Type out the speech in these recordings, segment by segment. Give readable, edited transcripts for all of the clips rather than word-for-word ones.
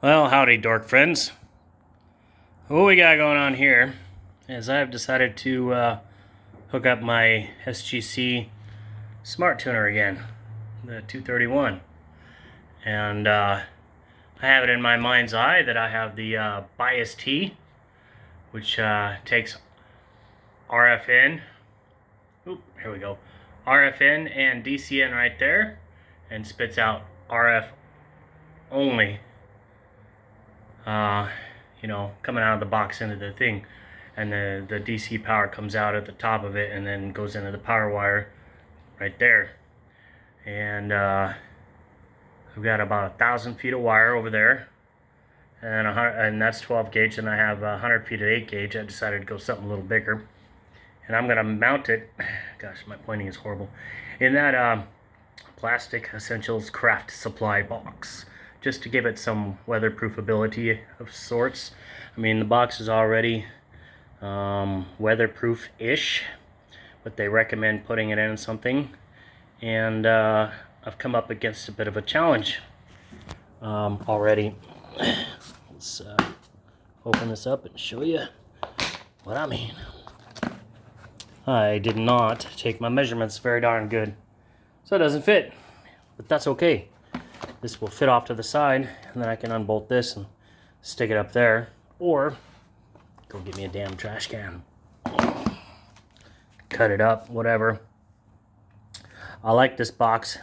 Well, howdy, dork friends. What we got going on here is I've decided to hook up my SGC smart tuner again, the 231. And I have it in my mind's eye that I have the bias T, which takes RFN, here we go, RFN and DCN right there, and spits out RF only. Coming out of the box into the thing, and the DC power comes out at the top of it and then goes into the power wire right there. And I've got about 1,000 feet of wire over there, and that's 12 gauge, and I have 100 feet of 8 gauge. I decided to go something a little bigger, and I'm gonna mount it, gosh, my pointing is horrible, in that Plastic Essentials craft supply box, just to give it some weatherproof ability of sorts. I mean, the box is already weatherproof-ish, but they recommend putting it in something. And I've come up against a bit of a challenge already. Let's open this up and show you what I mean. I did not take my measurements very darn good, so it doesn't fit, but that's okay. This will fit off to the side, and then I can unbolt this and stick it up there, or go get me a damn trash can. Cut it up, whatever. I like this box.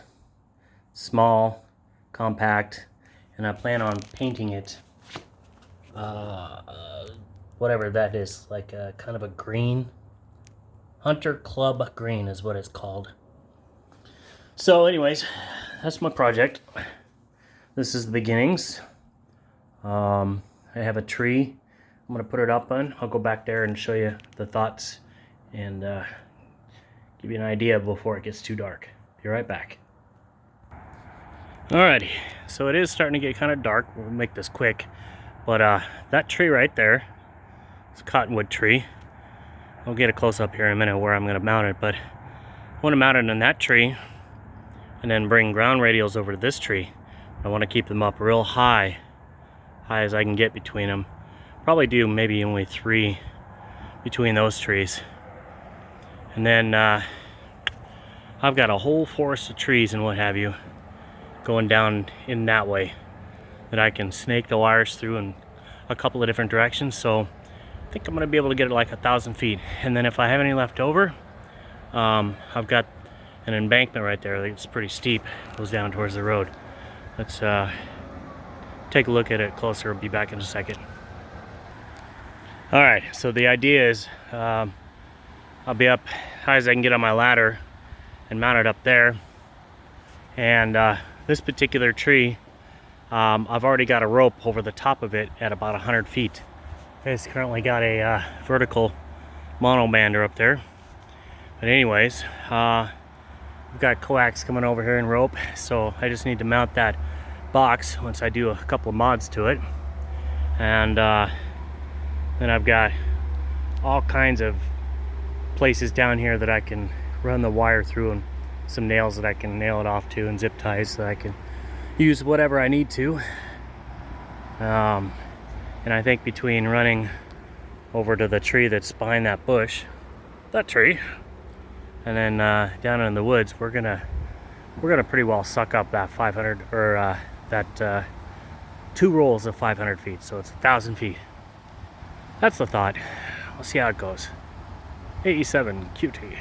Small, compact, and I plan on painting it whatever that is, like a kind of a green. Hunter Club green is what it's called. So anyways, that's my project. This is the beginnings. I have a tree I'm going to put it up on. I'll go back there and show you the thoughts and give you an idea before it gets too dark. Be right back. Alrighty, so it is starting to get kind of dark. We'll make this quick. But that tree right there, it's a cottonwood tree. I'll get a close up here in a minute where I'm going to mount it, but I want to mount it in that tree and then bring ground radials over to this tree. I want to keep them up real high as I can get between them. Probably do maybe only 3 between those trees. And then I've got a whole forest of trees and what have you going down in that way that I can snake the wires through in a couple of different directions. So I think I'm going to be able to get it like 1,000 feet. And then if I have any left over, I've got an embankment right there that's pretty steep, goes down towards the road. Let's take a look at it closer. I'll be back in a second. Alright, so the idea is I'll be up high as I can get on my ladder and mount it up there. And this particular tree, I've already got a rope over the top of it at about 100 feet. It's currently got a vertical monobander up there. But anyways, we've got coax coming over here and rope, so I just need to mount that box once I do a couple of mods to it. And then I've got all kinds of places down here that I can run the wire through, and some nails that I can nail it off to, and zip ties so I can use whatever I need to. And I think between running over to the tree that's behind that bush, that tree, and then down in the woods, we're gonna pretty well suck up that 500 or that 2 rolls of 500 feet, so it's 1,000 feet. That's the thought. We'll see how it goes. 87 QT.